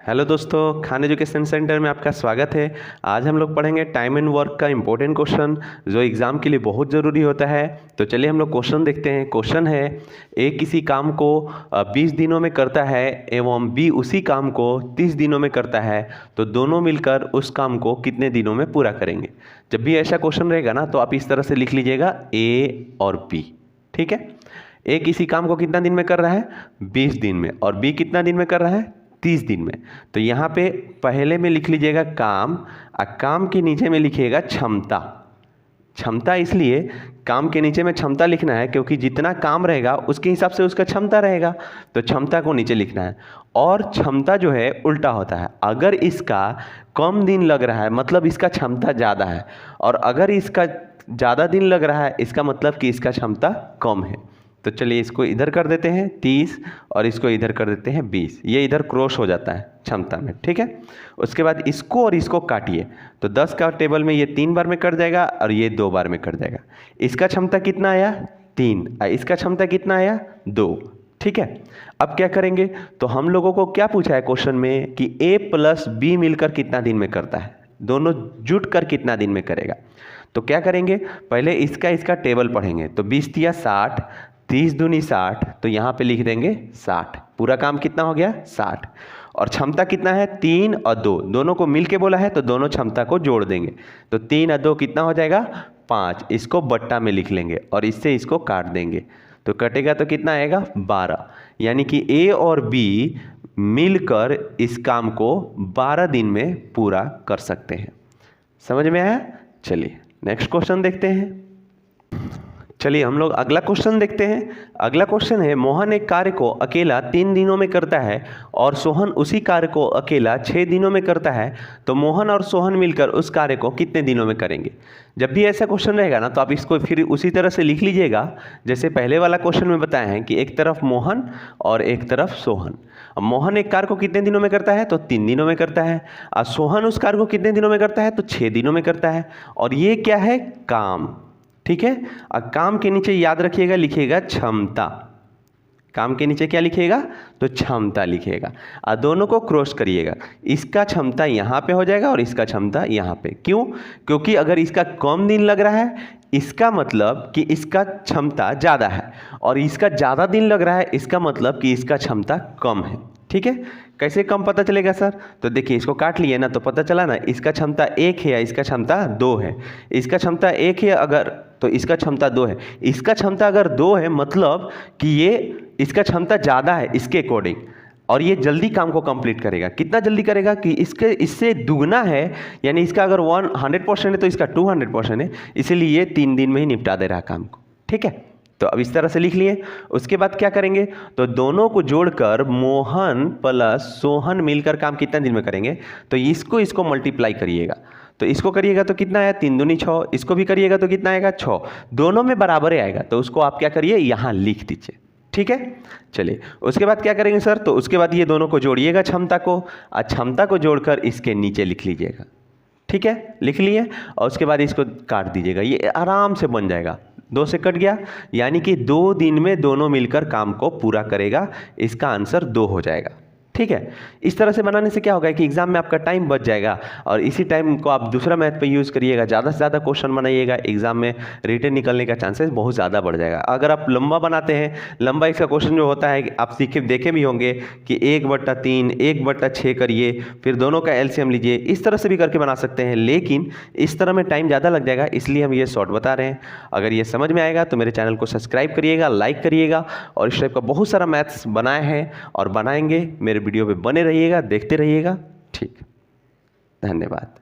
Hello दोस्तों, Khan education centre में आपका स्वागत है। आज हम लोग पढ़ेंगे टाइम एंड वर्क का इम्पोर्टेंट क्वेश्चन जो एग्ज़ाम के लिए बहुत ज़रूरी होता है। तो चलिए हम लोग क्वेश्चन देखते हैं। क्वेश्चन है, ए किसी काम को 20 दिनों में करता है एवं बी उसी काम को 30 दिनों में करता है, तो दोनों मिलकर उस काम को कितने दिनों में पूरा करेंगे। जब भी ऐसा क्वेश्चन रहेगा ना, तो आप इस तरह से लिख लीजिएगा ए और बी। ठीक है, ए किसी काम को कितना दिन में कर रहा है, 20 दिन में, और बी कितना दिन में कर रहा है, 30 दिन में। तो यहाँ पे पहले में लिख लीजिएगा काम, और काम के नीचे में लिखिएगा क्षमता। क्षमता इसलिए काम के नीचे में क्षमता लिखना है क्योंकि जितना काम रहेगा उसके हिसाब से उसका क्षमता रहेगा, तो क्षमता को नीचे लिखना है। और क्षमता जो है उल्टा होता है, अगर इसका कम दिन लग रहा है मतलब इसका क्षमता ज़्यादा है, और अगर इसका ज़्यादा दिन लग रहा है इसका मतलब कि इसका क्षमता कम है। तो चलिए इसको इधर कर देते हैं 30 और इसको इधर कर देते हैं 20। ये इधर क्रॉस हो जाता है क्षमता में। ठीक है, उसके बाद इसको और इसको काटिए, तो 10 का टेबल में ये 3 बार में कट जाएगा और ये 2 बार में कट जाएगा। इसका क्षमता कितना आया, 3, और इसका क्षमता कितना आया, 2। ठीक है, अब क्या करेंगे, तो हम लोगों को क्या पूछा है क्वेश्चन में कि ए प्लस बी मिलकर कितना दिन में करता है, दोनों जुट कर कितना दिन में करेगा। तो क्या करेंगे, पहले इसका टेबल पढ़ेंगे। तो 20 दिया 60, 30 दूनी 60, तो यहाँ पे लिख देंगे 60। पूरा काम कितना हो गया, 60। और क्षमता कितना है, 3 और 2, दोनों को मिल के बोला है तो दोनों क्षमता को जोड़ देंगे। तो 3 और 2 कितना हो जाएगा, 5। इसको बट्टा में लिख लेंगे और इससे इसको काट देंगे, तो कटेगा तो कितना आएगा, 12। यानी कि ए और बी मिलकर इस काम को 12 दिन में पूरा कर सकते हैं। समझ में आया। चलिए नेक्स्ट क्वेश्चन देखते हैं। चलिए हम लोग अगला क्वेश्चन देखते हैं। अगला क्वेश्चन है, मोहन एक कार्य को अकेला 3 दिनों में करता है और सोहन उसी कार्य को अकेला 6 दिनों में करता है, तो मोहन और सोहन मिलकर उस कार्य को कितने दिनों में करेंगे। जब भी ऐसा क्वेश्चन रहेगा ना, तो आप इसको फिर उसी तरह से लिख लीजिएगा जैसे पहले वाला क्वेश्चन में बताया है कि एक तरफ मोहन और एक तरफ सोहन। अब मोहन एक कार्य को कितने दिनों में करता है, तो 3 दिनों में करता है, और सोहन उस कार्य को कितने दिनों में करता है, तो 6 दिनों में करता है। और ये क्या है, काम। ठीक है, और काम के नीचे याद रखिएगा लिखिएगा क्षमता। काम के नीचे क्या लिखिएगा, तो क्षमता लिखिएगा, और दोनों को क्रॉस करिएगा। इसका क्षमता यहाँ पे हो जाएगा और इसका क्षमता यहाँ पे। क्यों, क्योंकि अगर इसका कम दिन लग रहा है इसका मतलब कि इसका क्षमता ज़्यादा है, और इसका ज़्यादा दिन लग रहा है इसका मतलब कि इसका क्षमता कम है। ठीक है, कैसे कम पता चलेगा सर, तो देखिए इसको काट लिए ना, तो पता चला ना, इसका क्षमता 1 है या इसका क्षमता 2 है। इसका क्षमता 1 है अगर, तो इसका क्षमता 2 है। इसका क्षमता अगर 2 है मतलब कि ये इसका क्षमता ज़्यादा है इसके अकॉर्डिंग, और ये जल्दी काम को कंप्लीट करेगा। कितना जल्दी करेगा कि इससे दुगना है, यानी इसका अगर 100% है तो इसका 200% है, इसीलिए ये 3 दिन में ही निपटा दे रहा है काम को। ठीक है, तो अब इस तरह से लिख लिए। उसके बाद क्या करेंगे, तो दोनों को जोड़कर मोहन प्लस सोहन मिलकर काम कितना दिन में करेंगे, तो इसको मल्टीप्लाई करिएगा। तो इसको करिएगा तो कितना आया, 3 दूनी 6, इसको भी करिएगा तो कितना आएगा, 6। दोनों में बराबर आएगा, तो उसको आप क्या करिए, यहाँ लिख दीजिए। ठीक है, चलिए उसके बाद क्या करेंगे सर, तो उसके बाद ये दोनों को जोड़िएगा क्षमता को, और क्षमता को जोड़कर इसके नीचे लिख लीजिएगा। ठीक है, लिख लिए, और उसके बाद इसको काट दीजिएगा, ये आराम से बन जाएगा। 2 से कट गया, यानी कि 2 दिन में दोनों मिलकर काम को पूरा करेगा। इसका आंसर 2 हो जाएगा। ठीक है, इस तरह से बनाने से क्या होगा कि एग्जाम में आपका टाइम बच जाएगा, और इसी टाइम को आप दूसरा मैथ पे यूज़ करिएगा, ज़्यादा से ज़्यादा क्वेश्चन बनाइएगा, एग्जाम में रिटर्न निकलने का चांसेस बहुत ज़्यादा बढ़ जाएगा। अगर आप लंबा बनाते हैं, लंबा इसका क्वेश्चन जो होता है आप देखे भी होंगे कि 1/3 1/6 करिए, फिर दोनों का एलसीएम लीजिए, इस तरह से भी करके बना सकते हैं, लेकिन इस तरह में टाइम ज़्यादा लग जाएगा, इसलिए हम ये शॉर्ट बता रहे हैं। अगर ये समझ में आएगा तो मेरे चैनल को सब्सक्राइब करिएगा, लाइक करिएगा, और इस टाइप का बहुत सारा मैथ्स बनाए हैं और बनाएंगे। मेरे वीडियो पे बने रहिएगा, देखते रहिएगा। ठीक, धन्यवाद।